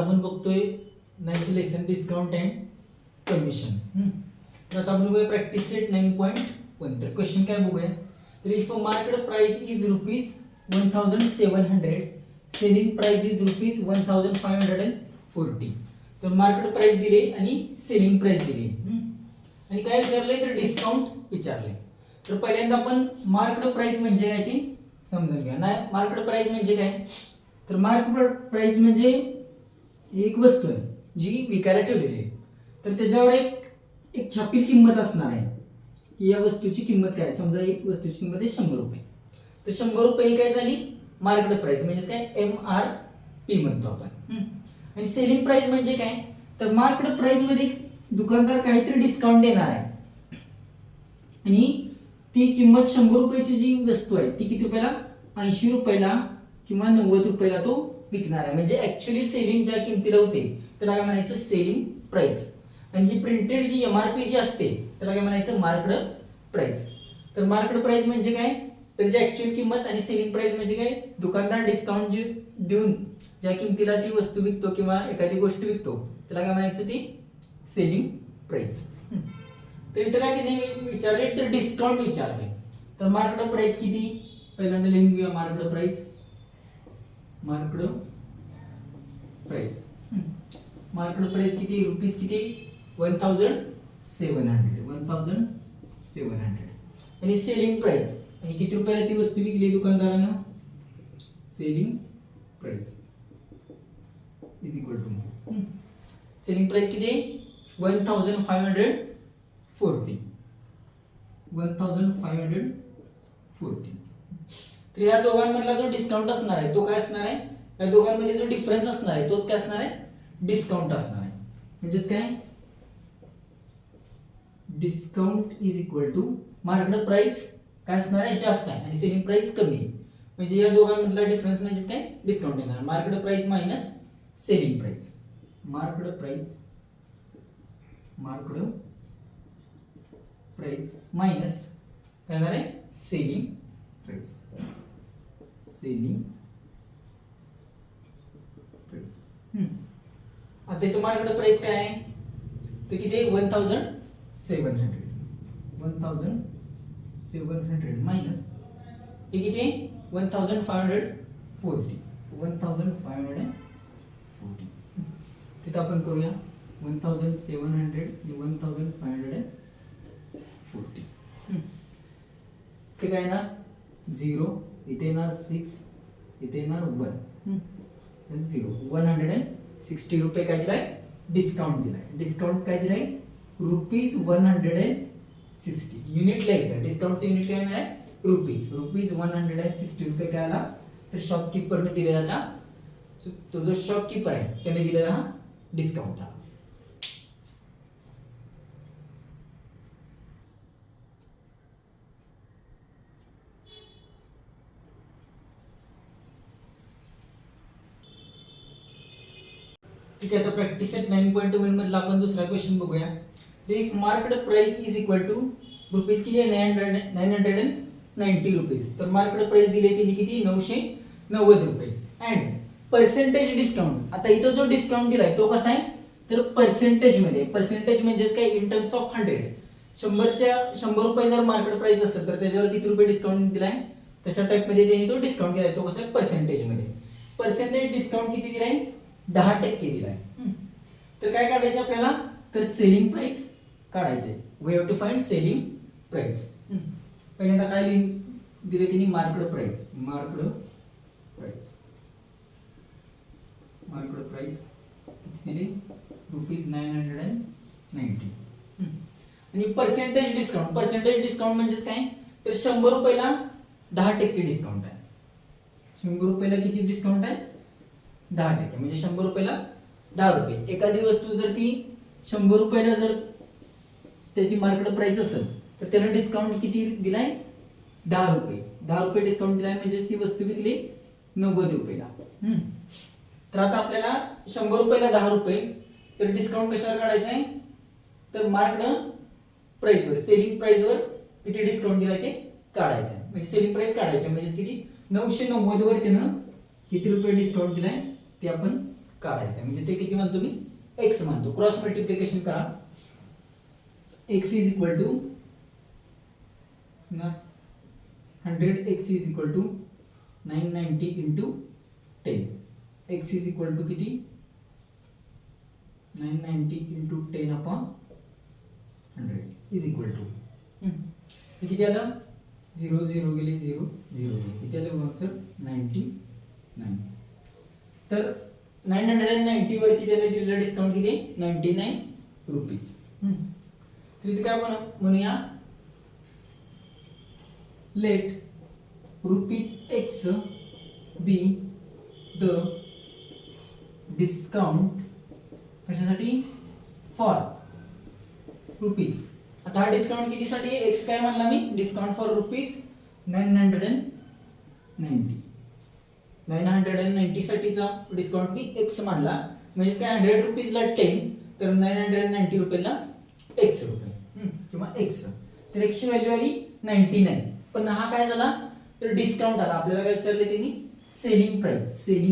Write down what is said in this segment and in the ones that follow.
आपण बघतोय 9th lesson discount and commission. तर आता आपण बघूया प्रॅक्टिस सेट 9.1. तर क्वेश्चन काय बघूया. तर if market price is rupees 1700, selling price is rupees 1540. तर मार्केट प्राइस दिले आणि सेलिंग प्राइस दिली आणि काय विचारलंय तर डिस्काउंट विचारले. तर पहिल्यांदा आपण मार्केट प्राइस म्हणजे काय ते समजून घ्या. नाही, मार्केट प्राइस म्हणजे काय. तर मार्केट प्राइस म्हणजे एक वस्तू आहे जी विकायला ठेवलेली आहे. तर त्याच्यावर एक छापील किंमत असणार आहे की या वस्तूची किंमत काय. समजा एक वस्तूची किंमत आहे 100 रुपये. तर 100 रुपये ही काय झाली मार्केट प्राइस म्हणजे काय MRP म्हणतो आपण. आणि सेलिंग प्राइस म्हणजे काय. तर मार्केट प्राइस मध्ये दुकानदार काहीतरी डिस्काउंट देणार आहे आणि ती किंमत 100 रुपयाची जी वस्तू आहे ती किती रुपयाला 80 रुपयाला किंवा 90 रुपयाला तो विकणार आहे. म्हणजे ऍक्च्युअली सेलिंग ज्या किमतीला होते त्याला काय म्हणायचं सेलिंग प्राइस. आणि जी प्रिंटेड जी MRP जी असते त्याला काय म्हणायचं मार्केट प्राइस. तर मार्केट प्राइस म्हणजे काय तर जी ऍक्च्युअल किंमत आणि सेलिंग प्राइस म्हणजे काय दुकानदार डिस्काउंट जी देऊन ज्या किमतीला ती वस्तू विकतो किंवा एखादी गोष्ट विकतो त्याला काय म्हणायचं ती सेलिंग प्राइस. तर इथं काय तिने विचारले तर डिस्काउंट विचारले. तर मार्केट प्राइस किती पहिल्यांदा लिहून घेऊया. मार्केट प्राइस मार्केट प्राइस किती रुपीज किती 1700 आणि सेलिंग प्राइस आणि किती रुपयाला ती वस्तू विकली दुकानदारानं selling price is equal to selling price किती 1540. तर या दोघांमधला जो डिस्काउंट असणार आहे तो काय असणार आहे. या दोघांमध्ये जो डिफरन्स असणार आहे तोच काय असणार आहे डिस्काउंट असणार आहे. म्हणजेच काय discount is equal to market price काय असणार आहे जास्त आहे आणि सेलिंग प्राइस कमी आहे. म्हणजे या दोघांमधला डिफरन्स म्हणजे काय डिस्काउंट येणार. Market price minus selling price. Market price minus काय होणार आहे सेलिंग प्राइस. आता इथं मार्केट प्राइस काय आहे तर किती आहे 1700 मायनस हे किती आहे 1540. तिथं आपण करूया 1700 आणि 1540. ते काय येणार 0 इथे येणार 6 इथे येणार 1 0 160 रुपये काय दिलाय डिस्काउंट दिलाय. डिस्काउंट काय दिलाय रुपीज 160. युनिट लिहायचं डिस्काउंटचं युनिट काय आहे रुपीज 160 रुपये काय आला तर शॉपकीपरने दिलेला था. तो जो शॉपकीपर आहे त्याने दिलेला हा डिस्काउंट आला. ठीक आहे. आता प्रॅक्टिस सेट 9.1 मधला आपण दुसरा क्वेश्चन बघूया. If market price is equal to rupees किती 990 रुपीज. तर मार्केट प्राइस दिली तिने किती 990 रुपये अँड पर्सेंटेज डिस्काउंट. आता इथं जो डिस्काउंट दिलाय तो कसा आहे तर पर्सेंटेज मध्ये. पर्सेंटेज म्हणजे काय इन टर्म्स ऑफ 100 रुपये जर मार्केट प्राइस असेल तर त्याच्यावर किती रुपये डिस्काउंट दिलाय तशा टाइप मध्ये त्यांनी तो डिस्काउंट दिलाय. तो कसा आहे पर्सेंटेज मध्ये. पर्सेंटेज डिस्काउंट किती दिलाय 10% दिलाय. तर काय काढायचं आपल्याला तर सेलिंग प्राइस काढायचे. We have to find selling price. पहिल्यांदा काय दिले त्यांनी मार्केट प्राइस किती दिली रुपीज 990 आणि पर्सेंटेज डिस्काउंट म्हणजे काय तर 100 रुपयाला 10% डिस्काउंट आहे. 100 रुपयाला किती डिस्काउंट आहे 10%. म्हणजे 100 रुपयाला 10 रुपये. एखादी वस्तू जर ती 100 रुपयाला जर त्याची मार्केट प्राइस असेल तर त्याला डिस्काउंट किती दिलाय 10 रुपये. 10 रुपये डिस्काउंट दिलाय म्हणजे ती वस्तू विकली 90 रुपयाला. तर आता आपल्याला 100 रुपयाला 10 रुपये तर डिस्काउंट कशावर काढायचं आहे तर मार्केट प्राइसवर सेलिंग प्राइसवर किती डिस्काउंट दिलाय ते काढायचं आहे. म्हणजे सेलिंग प्राइस काढायचं म्हणजे किती 990 वर त्यानं किती रुपये डिस्काउंट दिलाय ते आपण काढायचं आहे. म्हणजे ते किती म्हणतो मी x म्हणतो. क्रॉस मल्टिप्लिकेशन करा. x is equal to 100 x is equal to 990 into 10. x is equal to किती 990 into 10 upon 100 is equal to हे किती आलं 0 0 गेले 0 0 किती आलं आन्सर 99. तर 990 वरती त्याने दिलेला डिस्काउंट किती 99 रुपीज. तर इथे काय म्हणूया let rupees x be the discount कशासाठी फॉर रुपीज. आता हा डिस्काउंट कितीसाठी x काय म्हणला मी डिस्काउंट फॉर रुपीज 990 साठीचा डिस्काउंट मी x मानला. म्हणजे काय 100 रुपीजला 10 तर 990 रुपयाला x रुपये किंवा x. तर x ची व्हॅल्यू आली 99. पण हा काय झाला तर डिस्काउंट आला. आपल्याला काय विचारले त्यांनी सेलिंग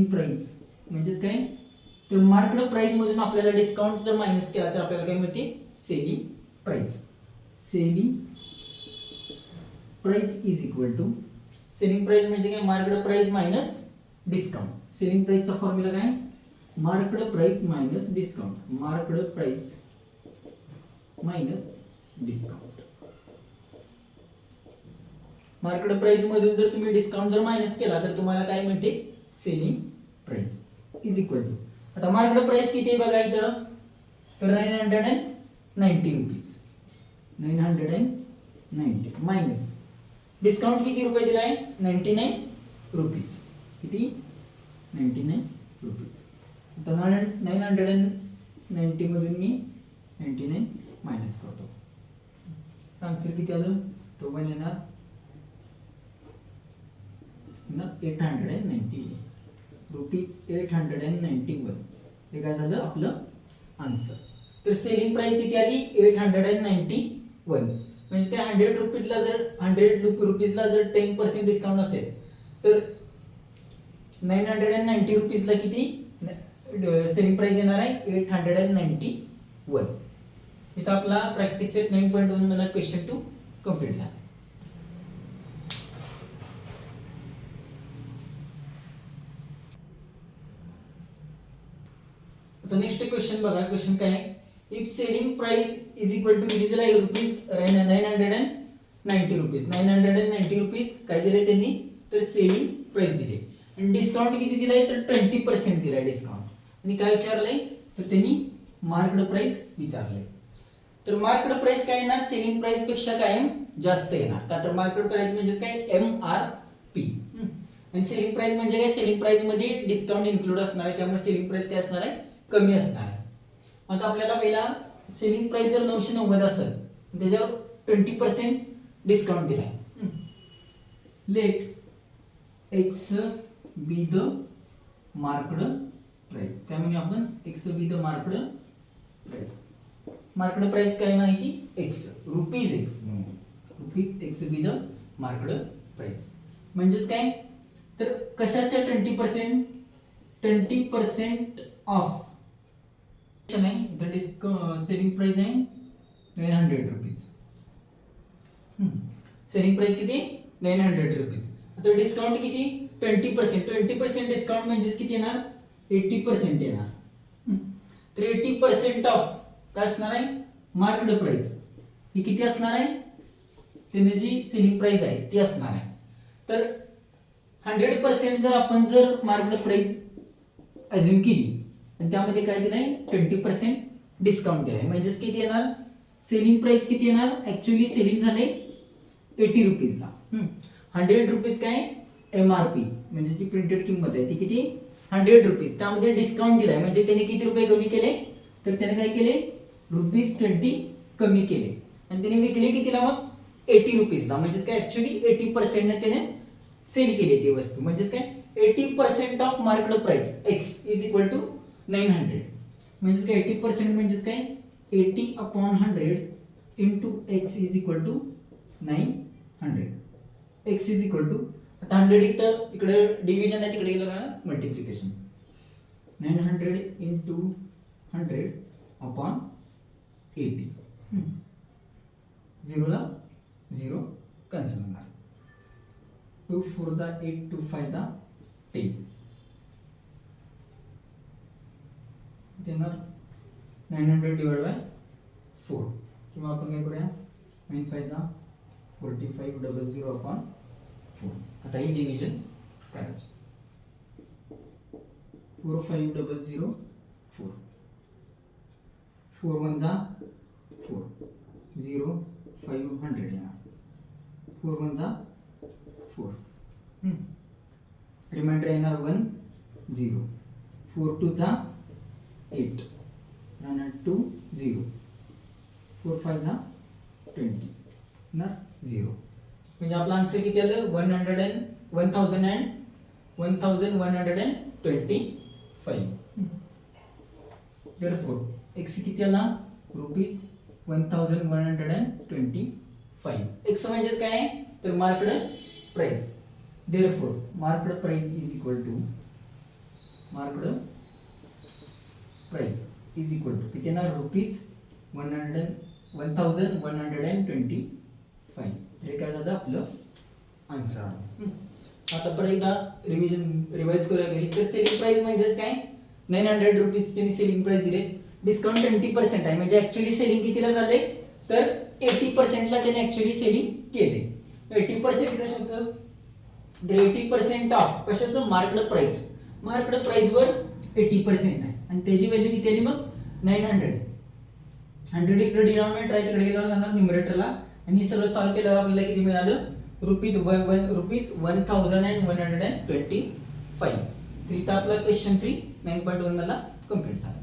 प्राइस म्हणजेच काय तर मार्केट प्राइस मधून आपल्याला डिस्काउंट जर मायनस केला तर आपल्याला काय मिळते selling price is equal to selling price म्हणजे काय market price minus discount. Selling प्राइसचा फॉर्म्युला काय market price minus discount market price मधून जर तुम्ही डिस्काउंट जर मायनस केला तर तुम्हाला काय मिळते selling price is equal to. आता मार्केट प्राइस किती आहे बघा इथं तर 990 रुपीज 990 मायनस डिस्काउंट किती रुपये दिलाय 99 रुपीज. किती 99 रुपीज. आता 990 मधून मी 99 मायनस करतो. आन्सर किती आलं तो पण येणार 890 रुपीज 891. हे काय झालं आपलं आन्सर. तर सेलिंग प्राइस किती आली 891. म्हणजे त्या 100 रुपीजला जर 100 रुपीजला जर 10% डिस्काउंट असेल तर 990 रुपीजला किती सेलिंग प्राइस येणार आहे 891. इथं आपला प्रॅक्टिस सेट 9.1 मला क्वेश्चन 2 कंप्लीट झाला. आता नेक्स्ट क्वेश्चन बघा. क्वेश्चन काय आहे if selling price is equal to किती दिला रुपीज 990 रुपीज काय दिले त्यांनी तर सेलिंग प्राइस दिले आणि डिस्काउंट किती दिलाय तर 20% दिलाय डिस्काउंट. आणि काय विचारलंय तर त्यांनी मार्केट प्राइस विचारले. तर मार्केट प्राइस काय येणार सेलिंग प्राइस पेक्षा कायम जास्त येणार का तर मार्केट प्राइस म्हणजे काय MRP आणि सेलिंग प्राइस म्हणजे काय सेलिंग प्राइस मध्ये डिस्काउंट इन्क्लूड असणार आहे त्यामुळे सेलिंग प्राइस काय असणार आहे कमी असणार आहे. आता आपल्याला पहिला सेलिंग प्राइस जर 990 असेल त्याच्यावर 20% डिस्काउंट दिलाय. Let x be the market price काय म्हणजे आपण x be the market price काय म्हणायची x rupees x be the market price म्हणजेच काय तर कशाच्या 20% ऑफ नाही तर सेलिंग प्राइस आहे 900 रुपीज. सेलिंग प्राइस किती 900 रुपीज. आता डिस्काउंट किती 20% डिस्काउंट म्हणजे किती येणार 80% येणार. तर 80% ऑफ काय असणार आहे मार्केट प्राइस ही किती असणार आहे त्याने जी सेलिंग प्राइस आहे ती असणार आहे. तर 100% जर आपण जर मार्केट प्राइस अज्युम केली आणि त्यामध्ये काय दिलंय 20% डिस्काउंट दिलाय म्हणजेच किती येणार सेलिंग प्राइस किती येणार ऍक्च्युअली सेलिंग झाले 80 रुपीजला 100 रुपीज काय MRP म्हणजे जी प्रिंटेड किंमत आहे ती किती 100 रुपीज त्यामध्ये डिस्काउंट दिलाय म्हणजे त्याने किती रुपये कमी केले तर त्याने काय केले ₹20 कमी केले आणि त्याने विकले कितीला मग 80 रुपीजला म्हणजेच काय ऍक्च्युअली 80% ने त्याने सेल केली ती वस्तू म्हणजेच काय 80% of market price x is equal to 900 म्हणजेच काय 80% म्हणजेच काय 80/100 into x is equal to 900 x is equal to आता 100 इकडे डिव्हिजन आहे तिकडे गेलं का मल्टिप्लिकेशन 900 into 100 upon 80. 0 ला 0 कॅन्सल होणार. 2 4 जा 8, 2 5 जा 10. देणार 900 डिवाइड बाय 4 किंवा आपण काय करूया 9 5 जा 45 00 अपॉन 4. आता ही डिव्हिजन करायची. 4 5 00 4. 4 1 जा 4 0 5 100 येणार. 4 1 जा 4. रिमाइंडर येणार 1 0. 4 2 जा 8 राहणार 2 0. 4 5 जा 20 ना 0. म्हणजे आपला आन्सर किती आलं 1125. therefore x किती आला रुपीज 1125. x म्हणजे काय तर market price. therefore market price is equal to किती ना रुपीज 1125. हे काय झालं आपलं आन्सर. आता परत एकदा रिवाइज करूया घरी. तर सेलिंग प्राइस म्हणजेच काय 900 रुपीज त्यांनी सेलिंग प्राइस दिले. डिस्काउंट 20% आहे म्हणजे ऍक्च्युअली सेलिंग कितीला झाले तर 80% ला त्यांनी ऍक्च्युअली सेलिंग केले. 80% कशाचं तर 80% ऑफ कशाचं मार्केट प्राइस. मार्केट प्राइस वर 80% आहे आणि त्याची व्हॅल्यू किती आली मग 900. 100 इकडे डिनॉमिनेटर आहे तिकडे गेल्यावर जाणार न्यूमरेटरला आणि हे सगळं सॉल्व्ह केल्यावर आपल्याला किती मिळालं रुपीज 1125. तर इथं आपला क्वेश्चन 3 9.1 मला कंप्लीट झाला.